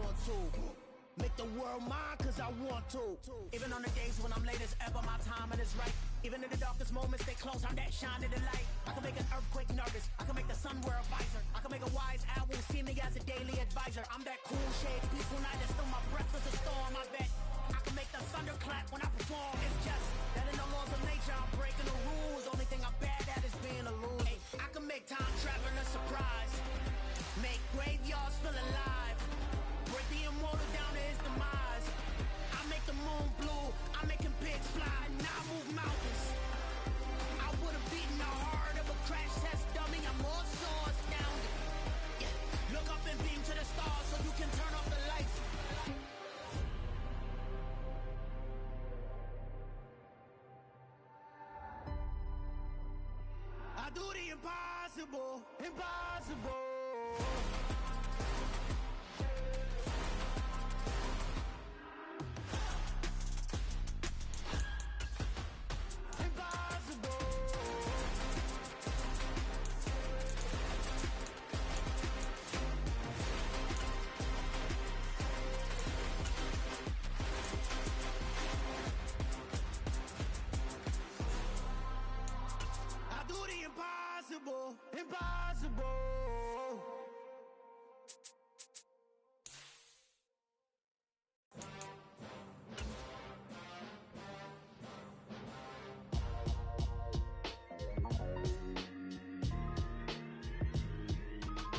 want to. Make the world mine cause I want to. Even on the days when I'm late as ever, my timing is right. Even in the darkest moments, they close, I'm that shine in the light. I can make an earthquake nervous, I can make the sun wear a visor. I can make a wise owl see me as a daily advisor. I'm that cool shade, peaceful night, that's still my breath is a storm, I bet. I can make the thunder clap when I perform. It's just that in the laws of nature, I'm breaking the rules. Only thing I'm bad at is being a loser. I can make time travel a surprise. Make graveyards feel alive. Break the immortal down to his demise. I make the moon blue, I'm making pigs fly, and I move mountains. I would've beaten the heart of a crash test dummy, I'm more so astounded. Yeah. Look up and beam to the stars so you can turn off the lights. I do the impossible, impossible. Impossible, impossible.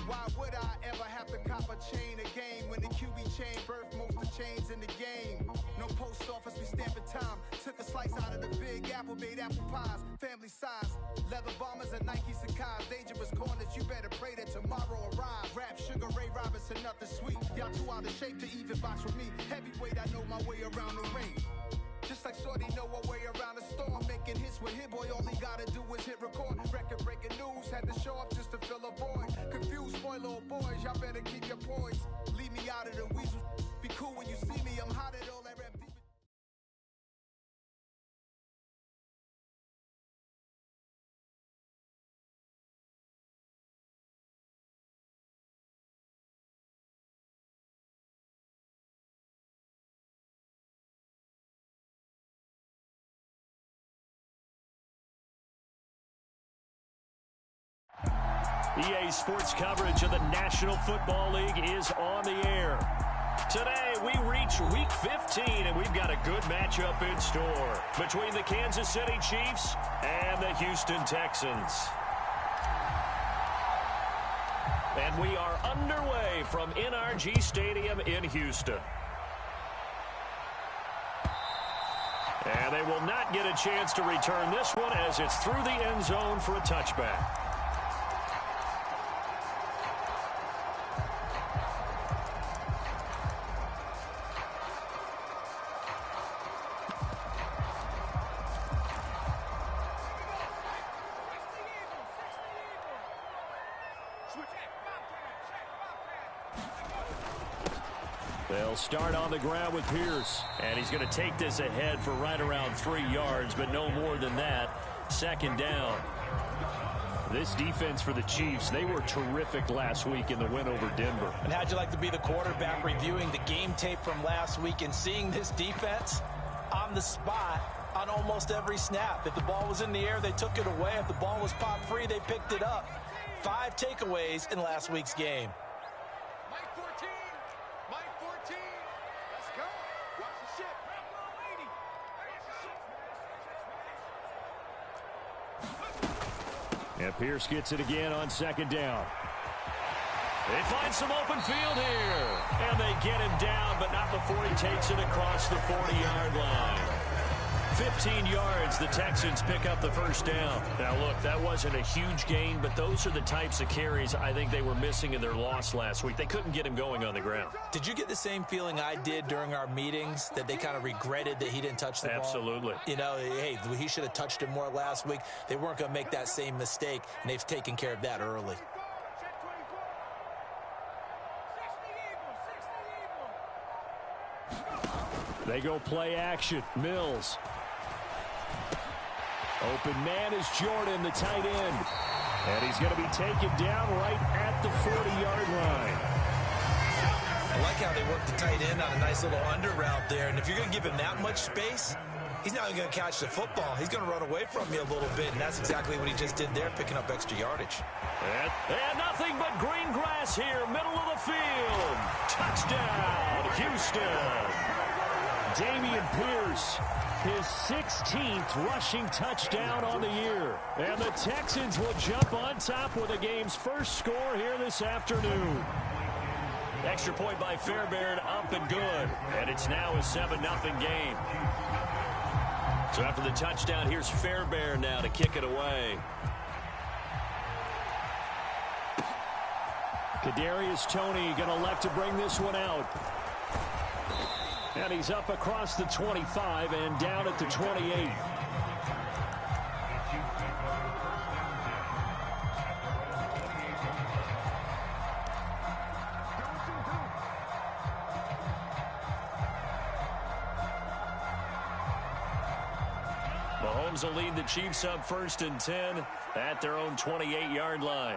Why would I ever have to cop a chain again when the QB chain birthed most of the chains in the game? No post office, we stamping time. Took a slice out of the big apple, made apple pies, family size. Leather bombers and Nike Sacai's. Dangerous corners, you better pray that tomorrow arrives. Rap, Sugar Ray Robinson, nothing sweet. Y'all too out of shape to even box with me. Heavyweight, I know my way around the ring. Just like Shorty know her way around the storm. Making hits with Hit Boy, all he gotta do is hit record. Record breaking news, had to show up just to fill a void. Confused, spoil little boys, y'all better keep your poise. Leave me out of the weasel. Be cool when you see me, I'm hot at all that rap deep. EA Sports coverage of the National Football League is on the air. Today, we reach Week 15, and we've got a good matchup in store between the Kansas City Chiefs and the Houston Texans. And we are underway from NRG Stadium in Houston. And they will not get a chance to return this one as it's through the end zone for a touchback. They'll start on the ground with Pierce. And he's going to take this ahead for right around 3 yards, but no more than that. Second down. This defense for the Chiefs, they were terrific last week in the win over Denver. And how'd you like to be the quarterback reviewing the game tape from last week and seeing this defense on the spot on almost every snap? If the ball was in the air, they took it away. If the ball was popped free, they picked it up. 5 takeaways in last week's game. And Pierce gets it again on second down. They find some open field here. And they get him down, but not before he takes it across the 40-yard line. 15 yards, the Texans pick up the first down. Now, look, that wasn't a huge gain, but those are the types of carries I think they were missing in their loss last week. They couldn't get him going on the ground. Did you get the same feeling I did during our meetings, that they kind of regretted that he didn't touch the ball? Absolutely. You know, hey, he should have touched it more last week. They weren't going to make that same mistake, and they've taken care of that early. They go play action. Mills. Open man is Jordan, the tight end. And he's going to be taken down right at the 40-yard line. I like how they work the tight end on a nice little under route there. And if you're going to give him that much space, he's not going to catch the football. He's going to run away from you a little bit, and that's exactly what he just did there, picking up extra yardage. And nothing but green grass here, middle of the field. Touchdown, Houston. Dameon Pierce, his 16th rushing touchdown on the year. And the Texans will jump on top with the game's first score here this afternoon. Extra point by Fairbairn, up and good. And it's now a 7-0 game. So after the touchdown, here's Fairbairn now to kick it away. Kadarius Toney going to elect to bring this one out. And he's up across the 25 and down at the 28. Mahomes will lead the Chiefs up 1st and 10 at their own 28-yard line.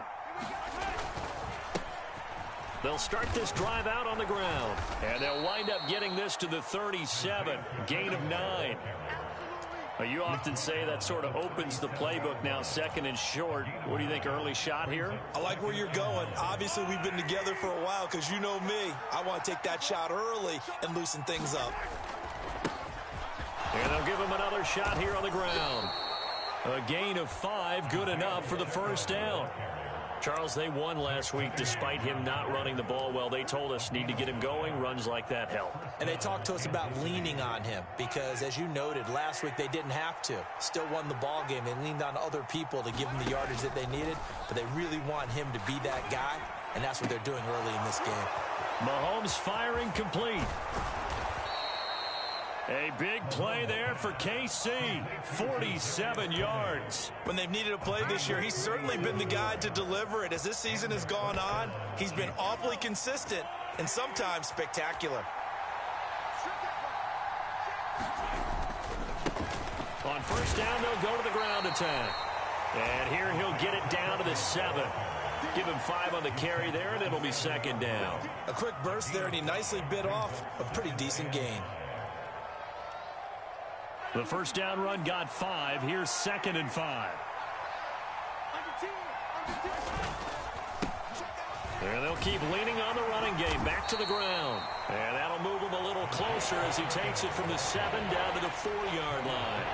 They'll start this drive out on the ground, and they'll wind up getting this to the 37, gain of 9. You often say that sort of opens the playbook now, 2nd and short. What do you think, early shot here? I like where you're going. Obviously, we've been together for a while because you know me. I want to take that shot early and loosen things up. And they'll give him another shot here on the ground. A gain of 5, good enough for the first down. Charles, they won last week despite him not running the ball well. They told us need to get him going. Runs like that help. And they talked to us about leaning on him because, as you noted, last week they didn't have to. Still won the ball game. They leaned on other people to give them the yardage that they needed, but they really want him to be that guy, and that's what they're doing early in this game. Mahomes firing complete. A big play there for KC, 47 yards. When they've needed a play this year, he's certainly been the guy to deliver it. As this season has gone on, he's been awfully consistent and sometimes spectacular. On first down, they'll go to the ground attack. And here he'll get it down to the 7. Give him 5 on the carry there, and it'll be 2nd down. A quick burst there, and he nicely bit off a pretty decent gain. The first down run got 5. Here's 2nd and 5. And they'll keep leaning on the running game. Back to the ground. And that'll move him a little closer as he takes it from the 7 down to the 4-yard line.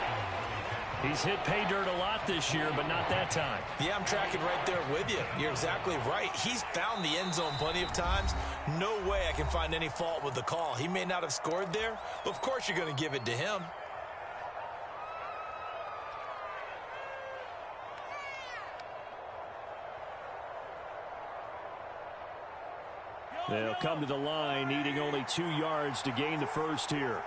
He's hit pay dirt a lot this year, but not that time. Yeah, I'm tracking right there with you. You're exactly right. He's found the end zone plenty of times. No way I can find any fault with the call. He may not have scored there, but of course you're going to give it to him. They'll come to the line, needing only 2 yards to gain the first here.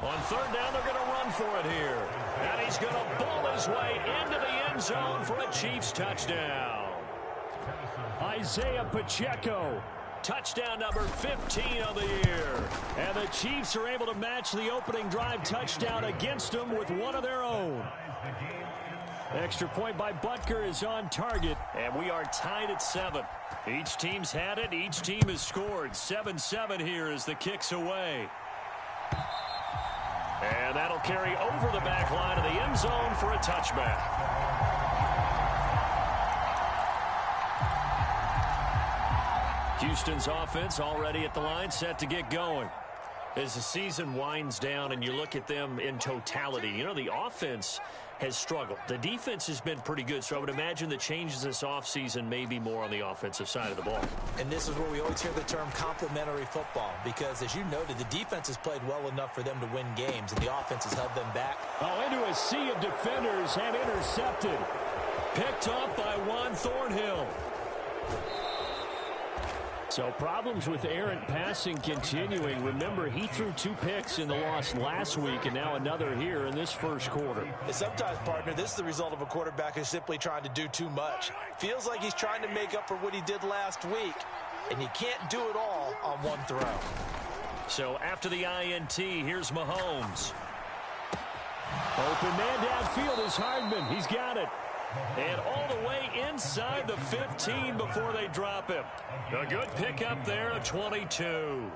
On 3rd down, they're going to run for it here. And he's going to ball his way into the end zone for a Chiefs touchdown. Isaiah Pacheco, touchdown number 15 of the year. And the Chiefs are able to match the opening drive touchdown against them with one of their own. Extra point by Butker is on target, and we are tied at 7. Each team's had it. Each team has scored. 7-7 here as the kick's away. And that'll carry over the back line of the end zone for a touchback. Houston's offense already at the line, set to get going. As the season winds down and you look at them in totality, you know, the offense has struggled. The defense has been pretty good, so I would imagine the changes this offseason may be more on the offensive side of the ball. And this is where we always hear the term complementary football, because as you noted, the defense has played well enough for them to win games, and the offense has held them back. Oh, into a sea of defenders and intercepted. Picked off by Juan Thornhill. So problems with errant passing continuing. Remember, he threw 2 picks in the loss last week, and now another here in this first quarter. And sometimes, partner, this is the result of a quarterback who's simply trying to do too much. Feels like he's trying to make up for what he did last week, and you can't do it all on one throw. So after the INT, here's Mahomes. Open man downfield is Hardman. He's got it. And all the way inside the 15 before they drop him. A good pickup there of 22.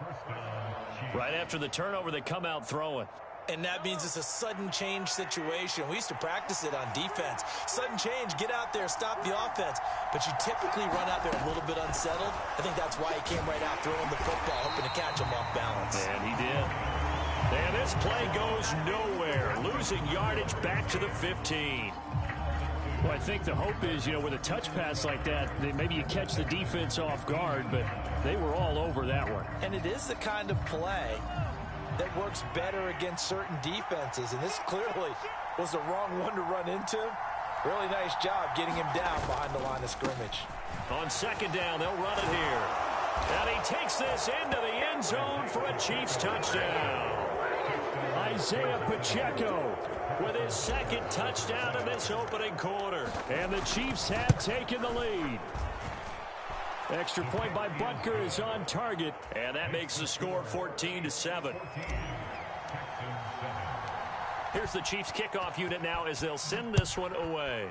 Right after the turnover, they come out throwing. And that means it's a sudden change situation. We used to practice it on defense. Sudden change, get out there, stop the offense. But you typically run out there a little bit unsettled. I think that's why he came right out throwing the football, hoping to catch him off balance. And he did. And this play goes nowhere. Losing yardage back to the 15. Well, I think the hope is, with a touch pass like that, maybe you catch the defense off guard, but they were all over that one. And it is the kind of play that works better against certain defenses, and this clearly was the wrong one to run into. Really nice job getting him down behind the line of scrimmage. On second down, they'll run it here. And he takes this into the end zone for a Chiefs touchdown. Isaiah Pacheco with his second touchdown in this opening quarter. And the Chiefs have taken the lead. Extra point by Butker is on target. And that makes the score 14-7. Here's the Chiefs kickoff unit now as they'll send this one away.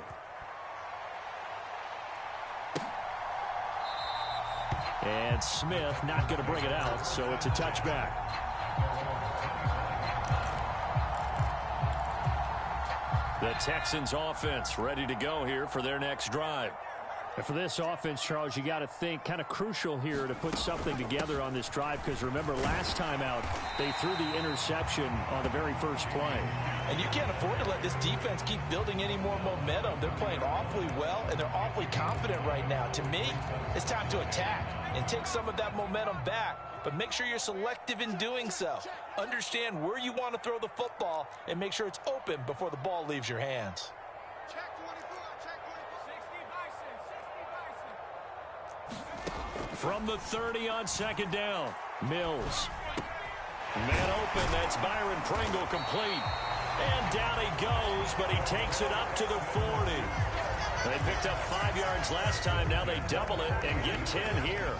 And Smith not going to bring it out, so it's a touchback. The Texans offense ready to go here for their next drive. And for this offense, Charles, you got to think kind of crucial here to put something together on this drive, because remember last time out they threw the interception on the very first play. And you can't afford to let this defense keep building any more momentum. They're playing awfully well, and they're awfully confident right now. To me, it's time to attack and take some of that momentum back, but make sure you're selective in doing so. Understand where you want to throw the football and make sure it's open before the ball leaves your hands. From the 30 on second down, Mills. Man open, that's Byron Pringle complete. And down he goes, but he takes it up to the 40. They picked up 5 yards last time. Now they double it and get 10 here.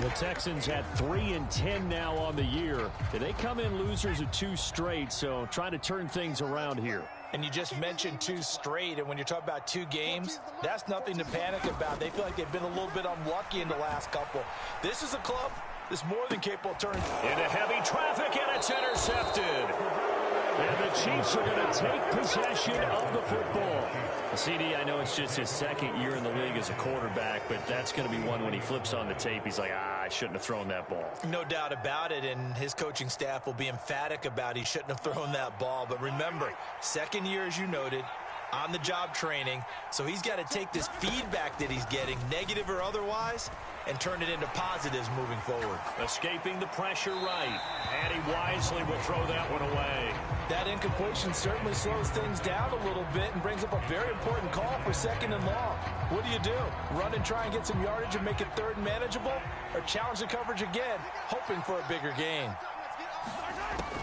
The Texans had 3 and 10 now on the year. They come in losers of 2 straight, so trying to turn things around here. And you just mentioned 2 straight, and when you're talking about 2 games, that's nothing to panic about. They feel like they've been a little bit unlucky in the last couple. This is a club that's more than capable of turning. Into heavy traffic, and it's intercepted. And the Chiefs are going to take possession of the football. CD, I know it's just his second year in the league as a quarterback, but that's going to be one when he flips on the tape, he's like, I shouldn't have thrown that ball. No doubt about it, and his coaching staff will be emphatic about he shouldn't have thrown that ball. But remember, second year, as you noted, on-the-job training, so he's got to take this feedback that he's getting, negative or otherwise, and turn it into positives moving forward. Escaping the pressure right, and he wisely will throw that one away. That incompletion certainly slows things down a little bit and brings up a very important call for second and long. What do? Run and try and get some yardage and make it third and manageable, or challenge the coverage again, hoping for a bigger gain?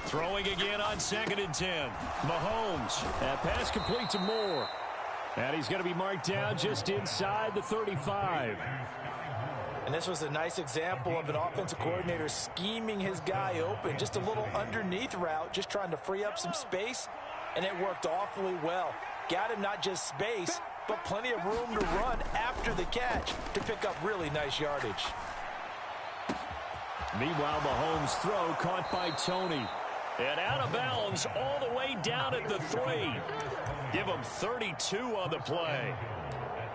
Throwing again on second and 10. Mahomes. That pass complete to Moore. And he's going to be marked down just inside the 35. And this was a nice example of an offensive coordinator scheming his guy open. Just a little underneath route, just trying to free up some space. And it worked awfully well. Got him not just space, but plenty of room to run after the catch to pick up really nice yardage. Meanwhile, Mahomes' throw caught by Tony. And out of bounds all the way down at the 3. Give them 32 on the play.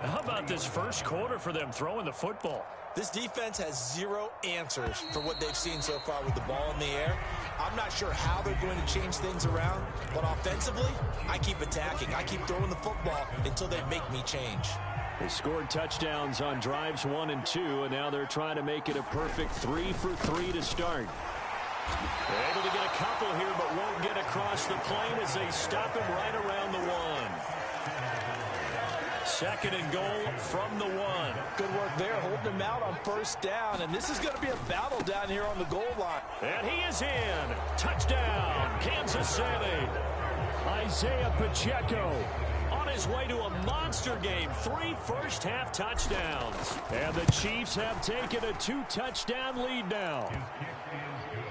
How about this first quarter for them throwing the football? This defense has 0 answers for what they've seen so far with the ball in the air. I'm not sure how they're going to change things around, but offensively, I keep attacking. I keep throwing the football until they make me change. They scored touchdowns on drives 1 and 2, and now they're trying to make it a perfect 3 for 3 to start. They're able to get a couple here, but won't get across the plane as they stop him right around the 1. Second and goal from the 1. Good work there, holding him out on first down, and this is going to be a battle down here on the goal line. And he is in. Touchdown, Kansas City. Isaiah Pacheco on his way to a monster game. 3 first-half touchdowns. And the Chiefs have taken a 2-touchdown lead now.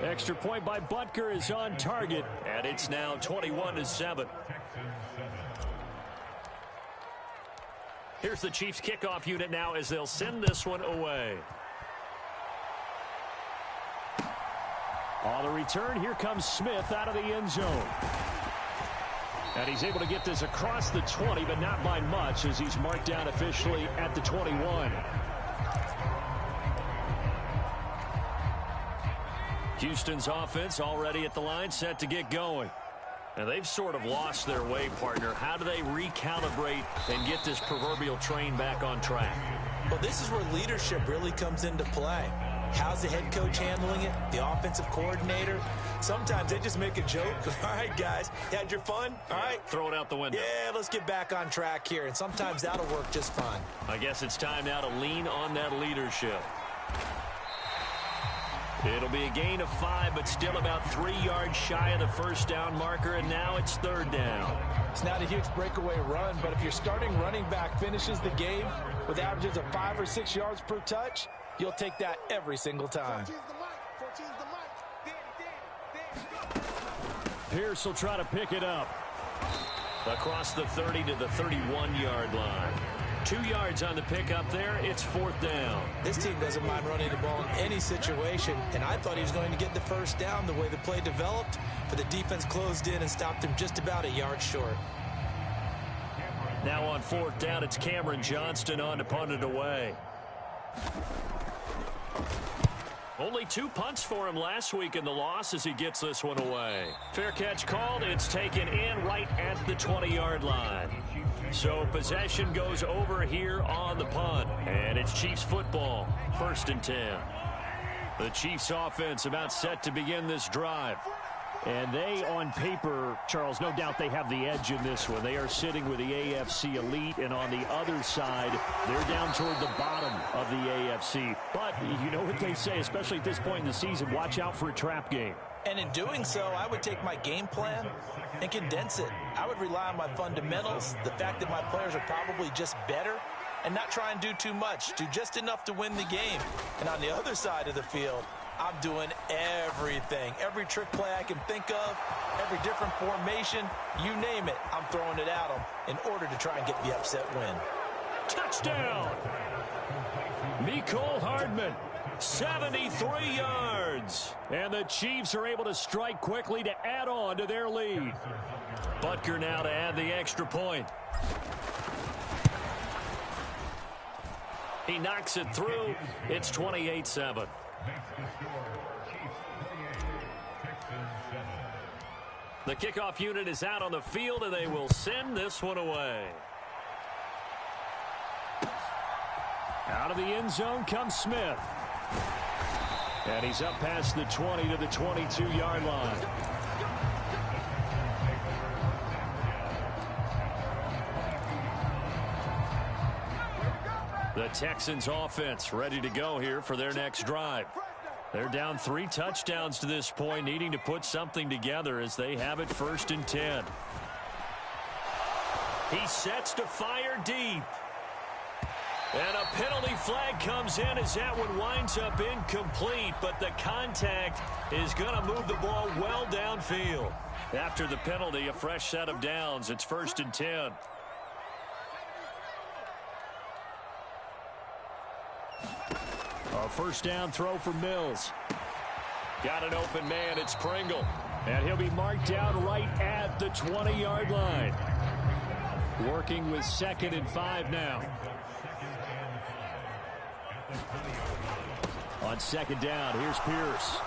Extra point by Butker is on target. And it's now 21-7. Here's the Chiefs kickoff unit now as they'll send this one away. On the return, here comes Smith out of the end zone. And he's able to get this across the 20, but not by much as he's marked down officially at the 21. Houston's offense already at the line, set to get going. And they've sort of lost their way, partner. How do they recalibrate and get this proverbial train back on track? Well, this is where leadership really comes into play. How's the head coach handling it? The offensive coordinator? Sometimes they just make a joke. All right, guys, you had your fun? All right. Throw it out the window. Yeah, let's get back on track here. And sometimes that'll work just fine. I guess it's time now to lean on that leadership. It'll be a gain of 5, but still about 3 yards shy of the first down marker, and now it's 3rd down. It's not a huge breakaway run, but if your starting running back finishes the game with averages of 5 or 6 yards per touch, you'll take that every single time. Pierce will try to pick it up. Across the 30 to the 31-yard line. 2 yards on the pickup there. It's 4th down. This team doesn't mind running the ball in any situation, and I thought he was going to get the first down the way the play developed, but the defense closed in and stopped him just about a yard short. Now on 4th down, it's Cameron Johnston on to punt it away. Only 2 punts for him last week in the loss as he gets this one away. Fair catch called. It's taken in right at the 20-yard line. So possession goes over here on the punt. And it's Chiefs football. 1st and 10. The Chiefs offense about set to begin this drive. And they, on paper, Charles, no doubt they have the edge in this one. They are sitting with the AFC elite, and on the other side, they're down toward the bottom of the AFC. But you know what they say, especially at this point in the season, watch out for a trap game. And in doing so, I would take my game plan and condense it. I would rely on my fundamentals, the fact that my players are probably just better, and not try and do too much, do just enough to win the game. And on the other side of the field, I'm doing everything. Every trick play I can think of, every different formation, you name it, I'm throwing it at them in order to try and get the upset win. Touchdown! Mecole Hardman, 73 yards. And the Chiefs are able to strike quickly to add on to their lead. Butker now to add the extra point. He knocks it through. It's 28-7. The kickoff unit is out on the field, and they will send this one away. Out of the end zone comes Smith. And he's up past the 20 to the 22-yard line. The Texans offense ready to go here for their next drive. They're down 3 touchdowns to this point, needing to put something together as they have it 1st and 10. He sets to fire deep. And a penalty flag comes in as that one winds up incomplete, but the contact is going to move the ball well downfield. After the penalty, a fresh set of downs. It's 1st and 10. A first down throw for Mills. Got an open man. It's Pringle. And he'll be marked down right at the 20-yard line. Working with 2nd and 5 now. On 2nd down, here's Pierce.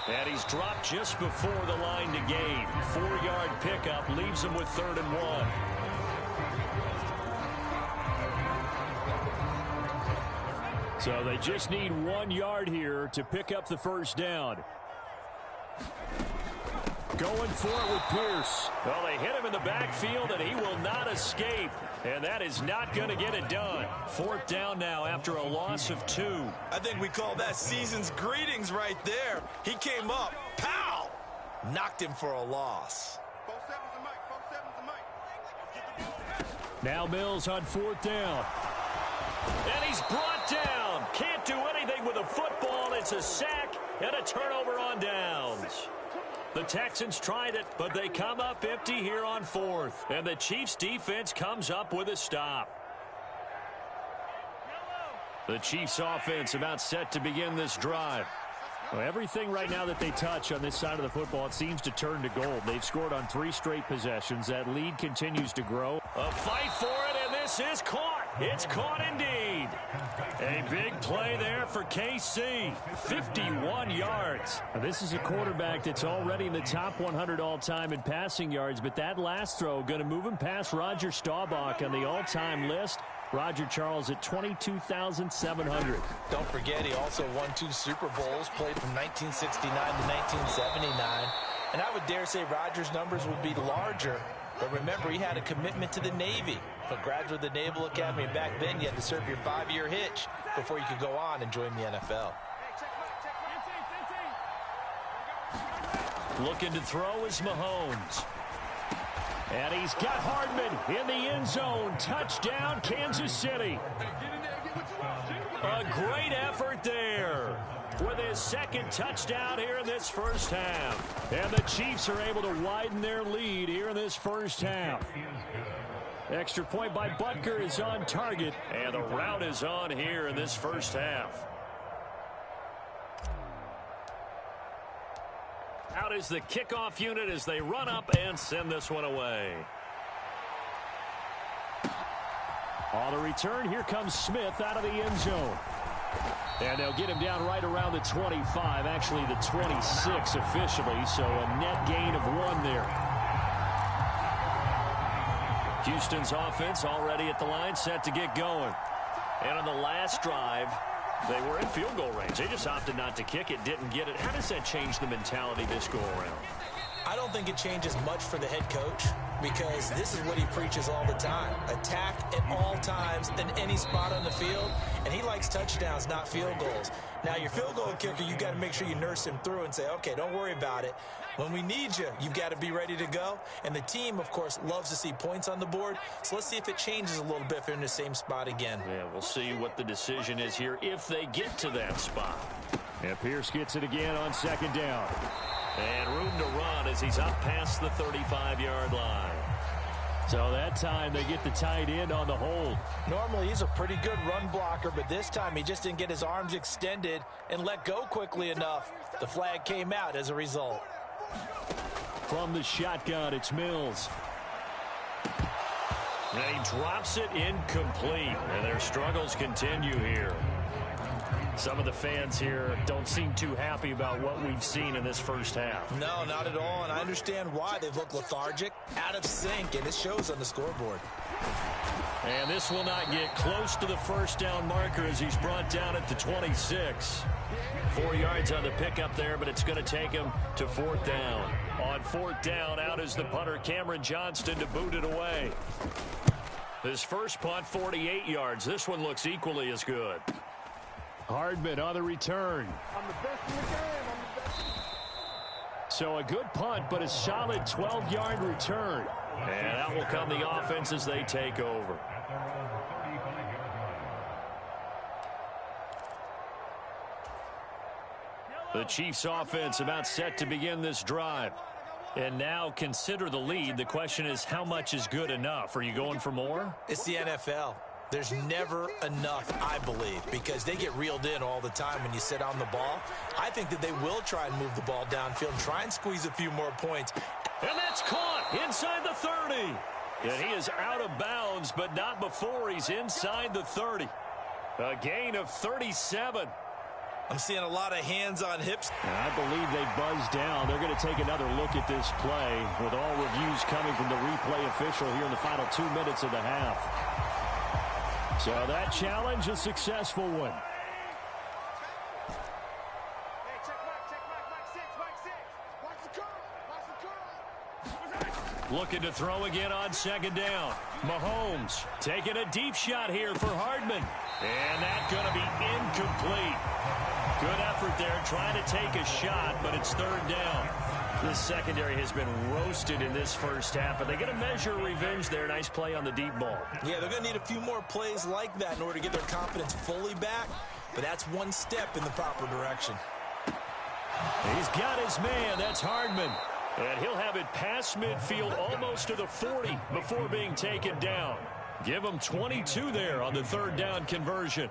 And he's dropped just before the line to gain. 4-yard pickup leaves him with 3rd and 1. So they just need 1 yard here to pick up the first down. Going for it with Pierce. Well, they hit him in the backfield, and he will not escape. And that is not going to get it done. 4th down now after a loss of 2. I think we call that season's greetings right there. He came up, pow! Knocked him for a loss. Now Mills on 4th down. And he's brought down. Can't do anything with a football. It's a sack and a turnover on downs. The Texans tried it, but they come up empty here on 4th. And the Chiefs defense comes up with a stop. The Chiefs offense about set to begin this drive. Well, everything right now that they touch on this side of the football, it seems to turn to gold. They've scored on 3 straight possessions. That lead continues to grow. A fight for it, and this is caught. It's caught indeed. A big play there for KC. 51 yards. Now, this is a quarterback that's already in the top 100 all-time in passing yards, but that last throw going to move him past Roger Staubach on the all-time list. Roger Charles at 22,700. Don't forget, he also won 2 Super Bowls, played from 1969 to 1979. And I would dare say Roger's numbers would be larger. But remember, he had a commitment to the Navy. A graduate of the Naval Academy. Back then, you had to serve your 5-year hitch before you could go on and join the NFL. Looking to throw is Mahomes. And he's got Hardman in the end zone. Touchdown, Kansas City. A great effort there with his second touchdown here in this first half. And the Chiefs are able to widen their lead here in this first half. Extra point by Butker is on target. And the route is on here in this first half. Out is the kickoff unit as they run up and send this one away. On the return, here comes Smith out of the end zone. And they'll get him down right around the 25, actually the 26 officially, so a net gain of 1 there. Houston's offense already at the line, set to get going. And on the last drive, they were in field goal range. They just opted not to kick it, didn't get it. How does that change the mentality this go around? I don't think it changes much for the head coach because this is what he preaches all the time. Attack at all times in any spot on the field, and he likes touchdowns, not field goals. Now, your field goal kicker, you got to make sure you nurse him through and say, okay, don't worry about it. When we need you, you've got to be ready to go. And the team, of course, loves to see points on the board. So let's see if it changes a little bit if they're in the same spot again. Yeah, we'll see what the decision is here if they get to that spot. And Pierce gets it again on second down. And room to run as he's up past the 35-yard line. So that time they get the tight end on the hold. Normally he's a pretty good run blocker, but this time he just didn't get his arms extended and let go quickly enough. The flag came out as a result. From the shotgun, it's Mills. And he drops it incomplete. And their struggles continue here. Some of the fans here don't seem too happy about what we've seen in this first half. No, not at all, and I understand why. They've looked lethargic, out of sync, and it shows on the scoreboard. And this will not get close to the first down marker as he's brought down at the 26. 4 yards on the pickup there, but it's going to take him to 4th down. On 4th down, out is the punter, Cameron Johnston, to boot it away. His first punt, 48 yards. This one looks equally as good. Hardman on the return. I'm the best in the game. I'm the best. So a good punt, but a solid 12-yard return. And out will come the offense as they take over. The Chiefs offense about set to begin this drive. And now consider the lead. The question is, how much is good enough? Are you going for more? It's the NFL. There's never enough, I believe, because they get reeled in all the time when you sit on the ball. I think that they will try and move the ball downfield and try and squeeze a few more points. And that's caught inside the 30. And he is out of bounds, but not before he's inside the 30. A gain of 37. I'm seeing a lot of hands on hips. And I believe they buzzed down. They're going to take another look at this play with all reviews coming from the replay official here in the final 2 minutes of the half. So that challenge, a successful one. Looking to throw again on second down. Mahomes taking a deep shot here for Hardman. And that's going to be incomplete. Good effort there trying to take a shot, but it's 3rd down. This secondary has been roasted in this first half, but they get a measure of revenge there. Nice play on the deep ball. Yeah, they're going to need a few more plays like that in order to get their confidence fully back, but that's one step in the proper direction. He's got his man. That's Hardman. And he'll have it past midfield almost to the 40 before being taken down. Give them 22 there on the third down conversion.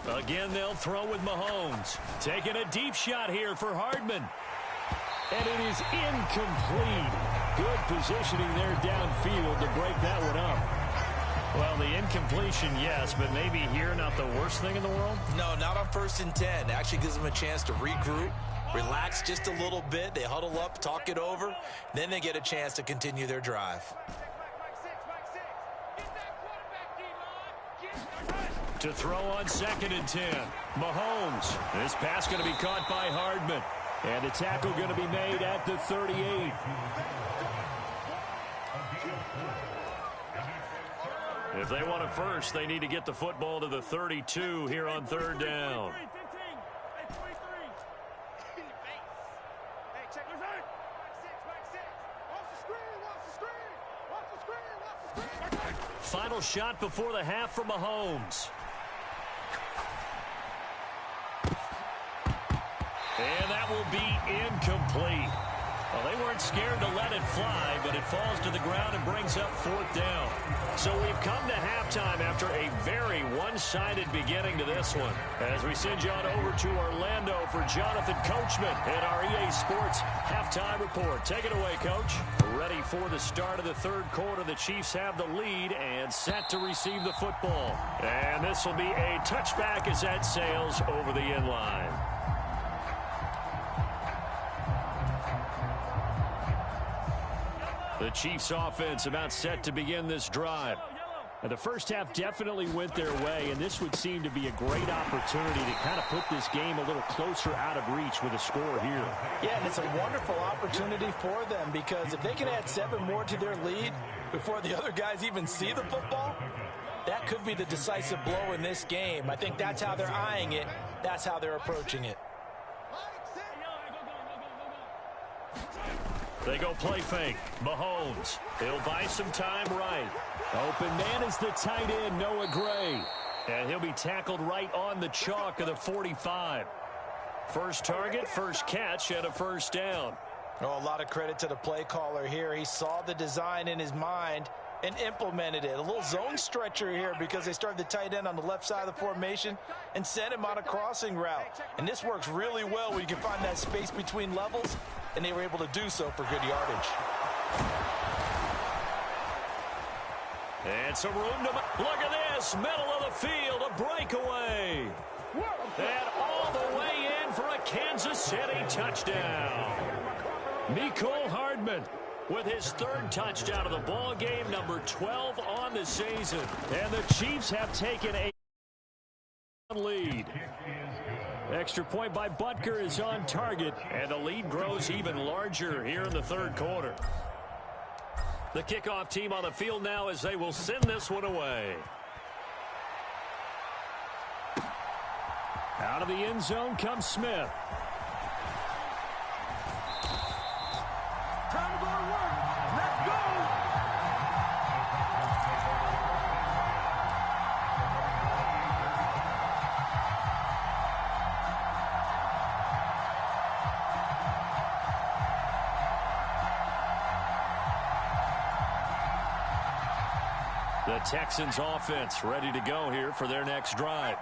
Again, they'll throw with Mahomes. Taking a deep shot here for Hardman. And it is incomplete. Good positioning there downfield to break that one up. Well, the incompletion, yes, but maybe here not the worst thing in the world? No, not on 1st and 10. Actually gives them a chance to regroup, relax just a little bit. They huddle up, talk it over. Then they get a chance to continue their drive. To throw on 2nd and 10. Mahomes. This pass going to be caught by Hardman. And the tackle going to be made at the 38. If they want it first, they need to get the football to the 32 here on 3rd down. Final shot before the half for Mahomes. And that will be incomplete. Well, they weren't scared to let it fly, but it falls to the ground and brings up 4th down. So we've come to halftime after a very one-sided beginning to this one. As we send you on over to Orlando for Jonathan Coachman and our EA Sports halftime report. Take it away, Coach. Ready for the start of the 3rd quarter. The Chiefs have the lead and set to receive the football. And this will be a touchback as that sails over the end line. The Chiefs offense about set to begin this drive. Now, the first half definitely went their way, and this would seem to be a great opportunity to kind of put this game a little closer out of reach with a score here. Yeah, and it's a wonderful opportunity for them because if they can add 7 more to their lead before the other guys even see the football, that could be the decisive blow in this game. I think that's how they're eyeing it. That's how they're approaching it. They go play fake. Mahomes. He'll buy some time right. Open man is the tight end, Noah Gray. And he'll be tackled right on the chalk of the 45. First target, first catch, and a 1st down. Oh, a lot of credit to the play caller here. He saw the design in his mind and implemented it. A little zone stretcher here because they started the tight end on the left side of the formation and sent him on a crossing route. And this works really well when you can find that space between levels, and they were able to do so for good yardage. And some room to... Look at this. Middle of the field. A breakaway. And all the way in for a Kansas City touchdown. Mecole Hardman with his 3rd touchdown of the ball game, number 12 on the season. And the Chiefs have taken a lead. Extra point by Butker is on target, and the lead grows even larger here in the 3rd quarter. The kickoff team on the field now as they will send this one away. Out of the end zone comes Smith. Time to go to work. Let's go. The Texans offense ready to go here for their next drive.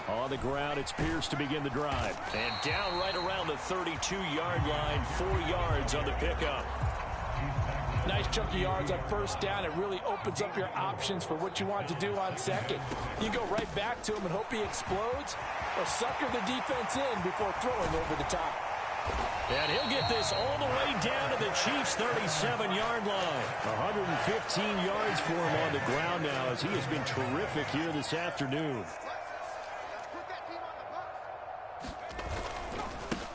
On the ground, it's Pierce to begin the drive. And down right around the 32-yard line, 4 yards on the pickup. Nice chunk of yards on 1st down. It really opens up your options for what you want to do on 2nd. You can go right back to him and hope he explodes, or sucker the defense in before throwing over the top. And he'll get this all the way down to the Chiefs' 37-yard line. 115 yards for him on the ground now as he has been terrific here this afternoon.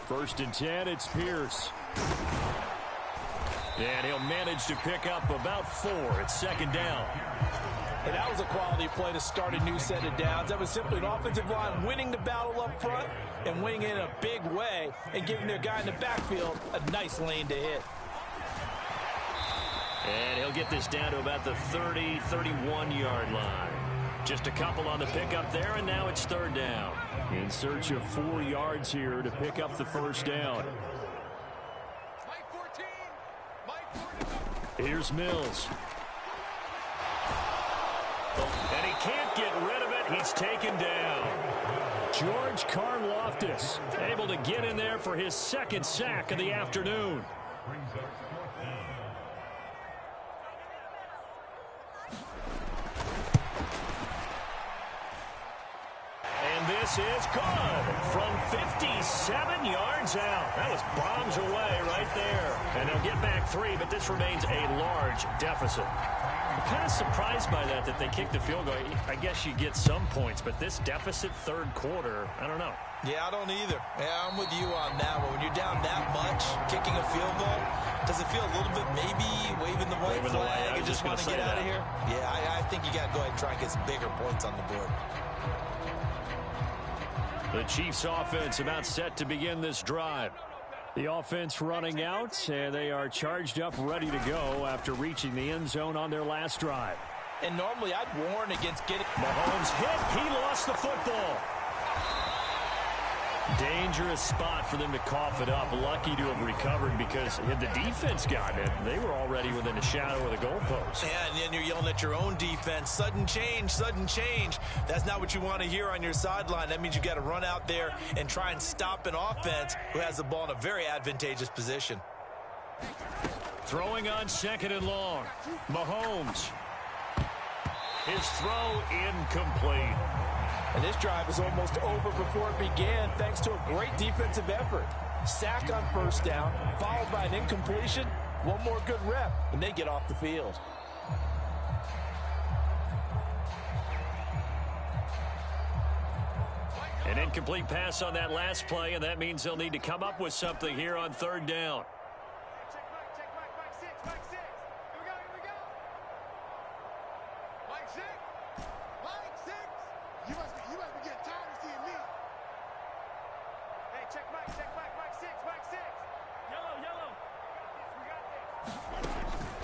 1st and 10, it's Pierce. And he'll manage to pick up about 4 at 2nd down. And that was a quality play to start a new set of downs. That was simply an offensive line winning the battle up front and winning in a big way and giving their guy in the backfield a nice lane to hit. And he'll get this down to about the 30, 31-yard line. Just a couple on the pickup there, and now it's third down. In search of 4 yards here to pick up the first down. Here's Mills. And he can't get rid of it. He's taken down. George Karlaftis able to get in there for his second sack of the afternoon. And this is good from 57 yards out. That was bombs away right there. And they'll get back 3, but this remains a large deficit. I'm kind of surprised by that they kicked the field goal. I guess you get some points, but this deficit third quarter, I don't know. Yeah, I don't either. Yeah, I'm with you on that one. When you're down that much, kicking a field goal, does it feel a little bit maybe waving the white flag and just want to get out of here? Yeah, I think you got to go ahead and try and get some bigger points on the board. The Chiefs offense about set to begin this drive. The offense running out, and they are charged up, ready to go after reaching the end zone on their last drive. And normally I'd warn against getting... Mahomes hit. He lost the football. Dangerous spot for them to cough it up. Lucky to have recovered because had the defense gotten it, they were already within a shadow of the goalpost. Yeah, and then you're yelling at your own defense. Sudden change, sudden change. That's not what you want to hear on your sideline. That means you got to run out there and try and stop an offense who has the ball in a very advantageous position. Throwing on 2nd and long. Mahomes. His throw incomplete. And this drive is almost over before it began thanks to a great defensive effort. Sack on first down, followed by an incompletion. One more good rep, and they get off the field. An incomplete pass on that last play, and that means they'll need to come up with something here on third down.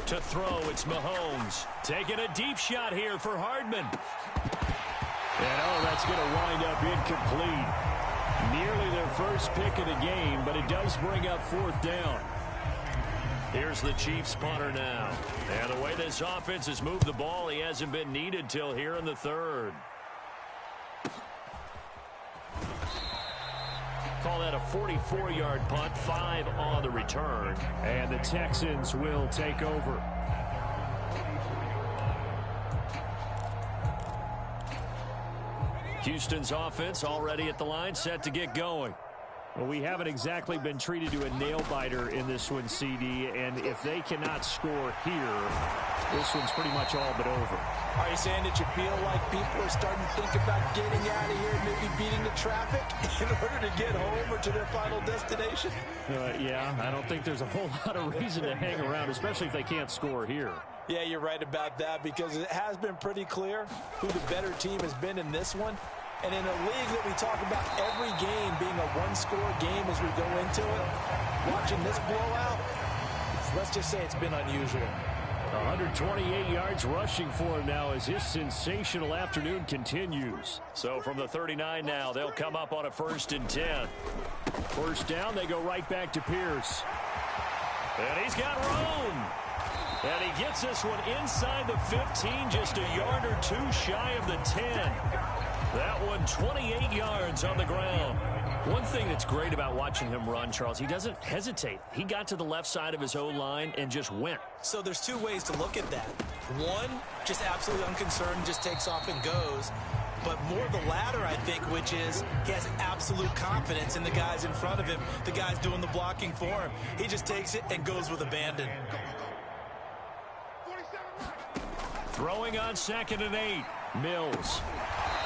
To throw, it's Mahomes. Taking a deep shot here for Hardman. And, that's going to wind up incomplete. Nearly their first pick of the game, but it does bring up 4th down. Here's the Chiefs punter now. And the way this offense has moved the ball, he hasn't been needed till here in the third. Call that a 44-yard punt, 5 on the return. And the Texans will take over. Houston's offense already at the line, set to get going. Well, we haven't exactly been treated to a nail-biter in this one, CD, and if they cannot score here, this one's pretty much all but over. Are you saying that you feel like people are starting to think about getting out of here, maybe beating the traffic in order to get home or to their final destination? Yeah, I don't think there's a whole lot of reason to hang around, especially if they can't score here. Yeah, you're right about that because it has been pretty clear who the better team has been in this one. And in a league that we talk about every game being a one-score game as we go into it, watching this blowout, let's just say it's been unusual. 128 yards rushing for him now as his sensational afternoon continues. So from the 39 now, they'll come up on a 1st and 10. First down, they go right back to Pierce. And he's got room. And he gets this one inside the 15, just a yard or 2 shy of the 10. That one 28 yards on the ground. One thing that's great about watching him run, Charles, he doesn't hesitate. He got to the left side of his O-line and just went. So there's 2 ways to look at that. One, just absolutely unconcerned, just takes off and goes. But more the latter, I think, which is he has absolute confidence in the guys in front of him, the guys doing the blocking for him. He just takes it and goes with abandon. Throwing on 2nd and 8. Mills.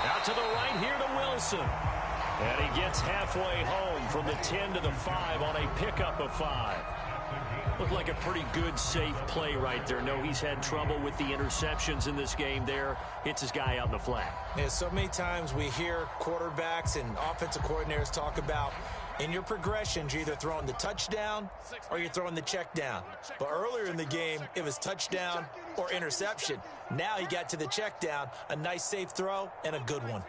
Out to the right here to Wilson. And he gets halfway home from the 10 to the 5 on a pickup of 5. Looked like a pretty good, safe play right there. No, he's had trouble with the interceptions in this game there. Hits his guy out in the flat. Yeah, so many times we hear quarterbacks and offensive coordinators talk about In your progressions, you're either throwing the touchdown or you're throwing the check down. But earlier in the game, it was touchdown or interception. Now he got to the check down, a nice safe throw, and a good one.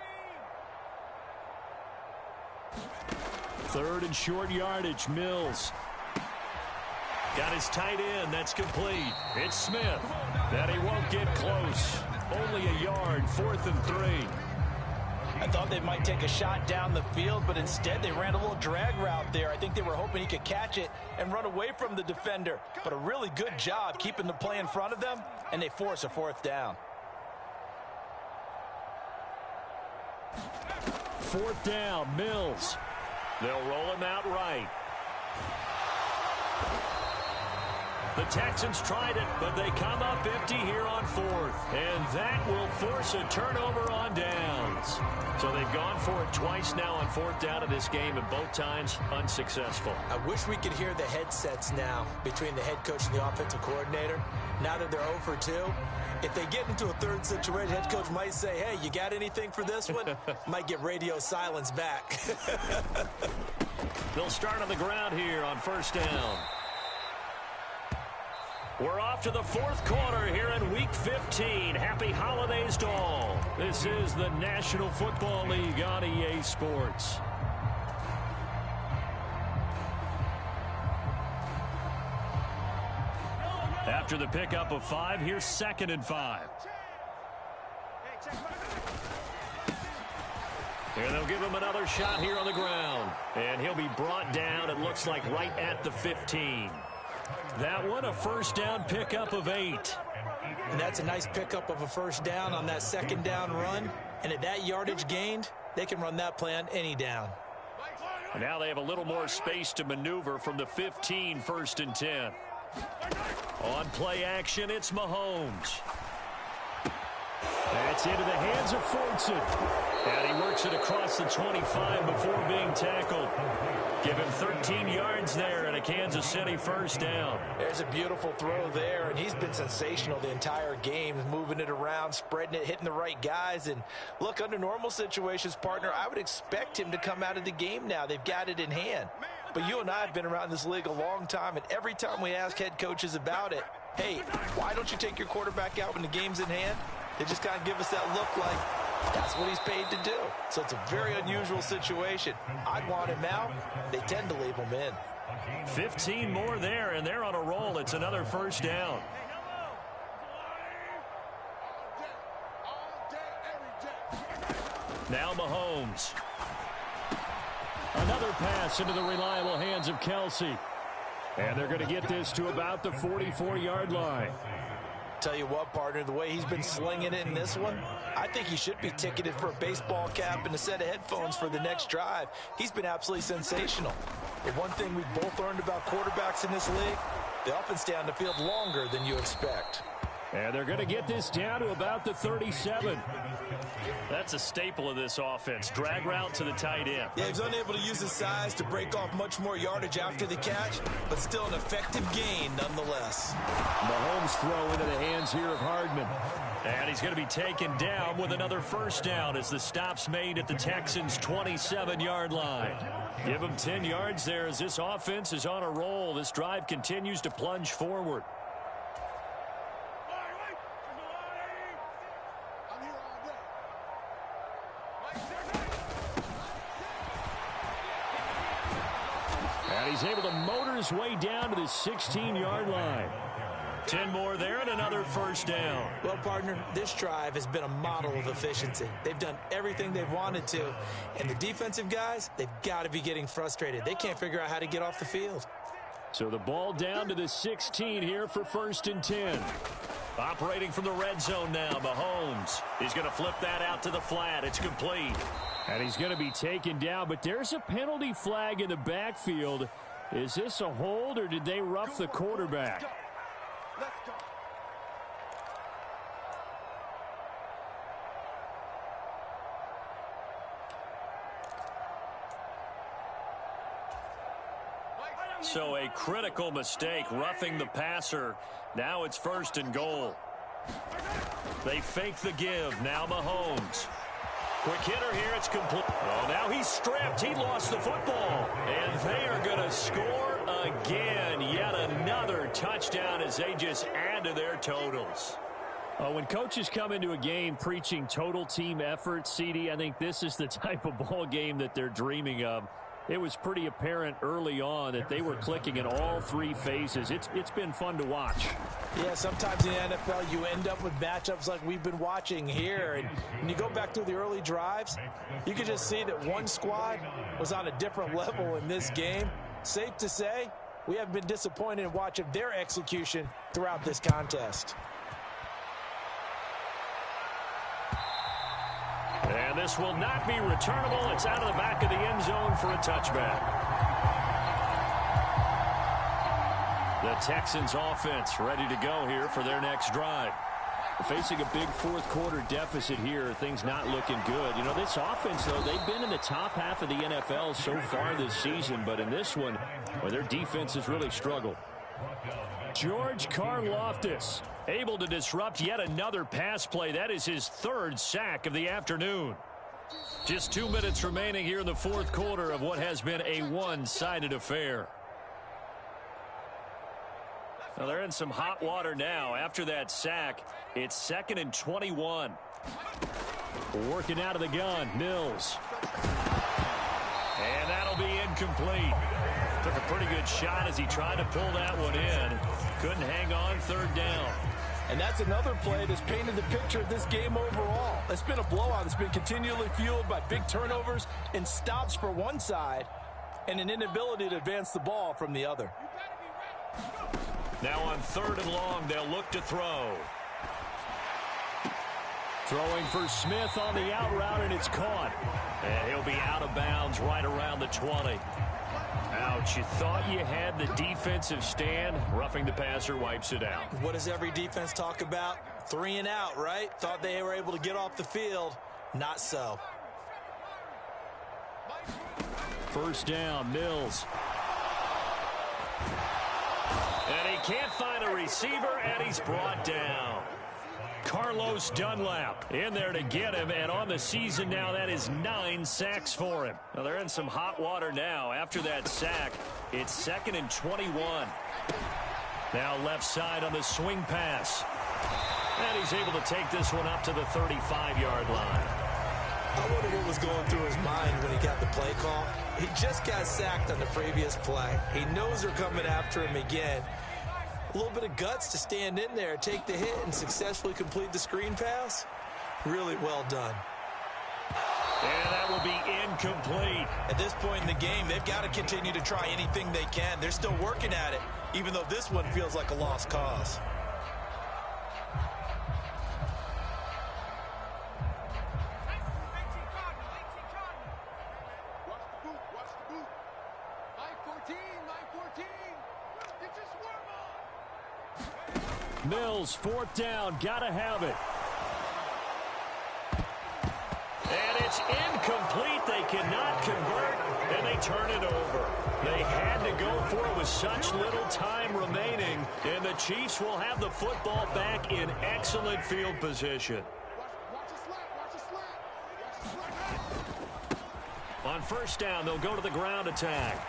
3rd and short yardage, Mills. Got his tight end. That's complete. It's Smith. That he won't get close. Only a yard, 4th and 3. I thought they might take a shot down the field, but instead they ran a little drag route there. I think they were hoping he could catch it and run away from the defender. But a really good job keeping the play in front of them, and they force a 4th down. 4th down, Mills. They'll roll him out right. The Texans tried it, but they come up empty here on 4th. And that will force a turnover on downs. So they've gone for it twice now on 4th down in this game, and both times unsuccessful. I wish we could hear the headsets now between the head coach and the offensive coordinator. Now that they're 0 for 2, if they get into a 3rd situation, head coach might say, hey, you got anything for this one? Might get radio silence back. They'll start on the ground here on 1st down. We're off to the 4th quarter here in Week 15. Happy holidays to all. This is the National Football League on EA Sports. After the pickup of 5, here's 2nd and 5. And they'll give him another shot here on the ground. And he'll be brought down, it looks like, right at the 15. That one, a 1st down pickup of 8. And that's a nice pickup of a 1st down on that 2nd down run. And at that yardage gained, they can run that play on any down. And now they have a little more space to maneuver from the 15, 1st and 10. On play action, it's Mahomes. That's into the hands of Fortson. And he works it across the 25 before being tackled. Give him 13 yards there and a Kansas City 1st down. There's a beautiful throw there, and he's been sensational the entire game, moving it around, spreading it, hitting the right guys. And look, under normal situations, partner, I would expect him to come out of the game now. They've got it in hand. But you and I have been around this league a long time, and every time we ask head coaches about it, hey, why don't you take your quarterback out when the game's in hand? They just kind of give us that look like that's what he's paid to do. So it's a very unusual situation. I'd want him out. They tend to leave him in. 15 more there, and they're on a roll. It's another 1st down. Now Mahomes. Another pass into the reliable hands of Kelsey. And they're going to get this to about the 44-yard line. Tell you what, partner, the way he's been slinging it in this one, I think he should be ticketed for a baseball cap and a set of headphones for the next drive. He's been absolutely sensational. But one thing we've both learned about quarterbacks in this league, they often stay on the field longer than you expect. And they're going to get this down to about the 37. That's a staple of this offense. Drag route to the tight end. Yeah, he's unable to use his size to break off much more yardage after the catch, but still an effective gain nonetheless. Mahomes throw into the hands here of Hardman. And he's going to be taken down with another 1st down as the stop's made at the Texans' 27-yard line. Give him 10 yards there as this offense is on a roll. This drive continues to plunge forward. And he's able to motor his way down to the 16-yard line. 10 more there and another 1st down. Well, partner, this drive has been a model of efficiency. They've done everything they've wanted to. And the defensive guys, they've got to be getting frustrated. They can't figure out how to get off the field. So the ball down to the 16 here for 1st and 10. Operating from the red zone now, Mahomes. He's going to flip that out to the flat. It's complete. And he's going to be taken down, but there's a penalty flag in the backfield. Is this a hold, or did they rough the quarterback? Let's go. So a critical mistake, roughing the passer. Now it's 1st and goal. They fake the give. Now Mahomes. Quick hitter here. It's complete. Oh, now he's stripped. He lost the football. And they are going to score again. Yet another touchdown as they just add to their totals. When coaches come into a game preaching total team effort, CD, I think this is the type of ball game that they're dreaming of. It was pretty apparent early on that they were clicking in all three phases. It's been fun to watch. Yeah, sometimes in the NFL you end up with matchups like we've been watching here. And when you go back through the early drives, you can just see that one squad was on a different level in this game. Safe to say, we have been disappointed in watching their execution throughout this contest. And this will not be returnable. It's out of the back of the end zone for a touchback. The Texans offense ready to go here for their next drive. Facing a big fourth quarter deficit here, things not looking good. You know, this offense, though, they've been in the top half of the NFL so far this season, but in this one, well, their defense has really struggled. George Karlaftis able to disrupt yet another pass play. That is his third sack of the afternoon. Just 2 minutes remaining here in the fourth quarter of what has been a one-sided affair. Now they're in some hot water now. After that sack, it's 2nd and 21. Working out of the gun, Mills. And that'll be incomplete. Took a pretty good shot as he tried to pull that one in. Couldn't hang on, third down. And that's another play that's painted the picture of this game overall. It's been a blowout. It's been continually fueled by big turnovers and stops for one side and an inability to advance the ball from the other. Now on 3rd and long, they'll look to throw. Throwing for Smith on the out route, and it's caught. And he'll be out of bounds right around the 20. Ouch, you thought you had the defensive stand. Roughing the passer wipes it out. What does every defense talk about? 3 and out, right? Thought they were able to get off the field. Not so. First down, Mills. And he can't find a receiver, and he's brought down. Carlos Dunlap in there to get him, and on the season now, that is 9 sacks for him. Now they're in some hot water now. After that sack, it's 2nd and 21. Now left side on the swing pass. And he's able to take this one up to the 35-yard line. I wonder what was going through his mind when he got the play call. He just got sacked on the previous play. He knows they're coming after him again. A little bit of guts to stand in there, take the hit, and successfully complete the screen pass. Really well done. And that will be incomplete. At this point in the game, they've got to continue to try anything they can. They're still working at it, even though this one feels like a lost cause. Mills, 4th down, gotta have it. And it's incomplete. They cannot convert, and they turn it over. They had to go for it with such little time remaining, and the Chiefs will have the football back in excellent field position. On first down, they'll go to the ground attack.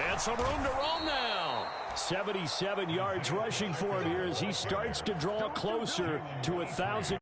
And some room to roam now. 77 yards rushing for him here as he starts to draw closer to 1,000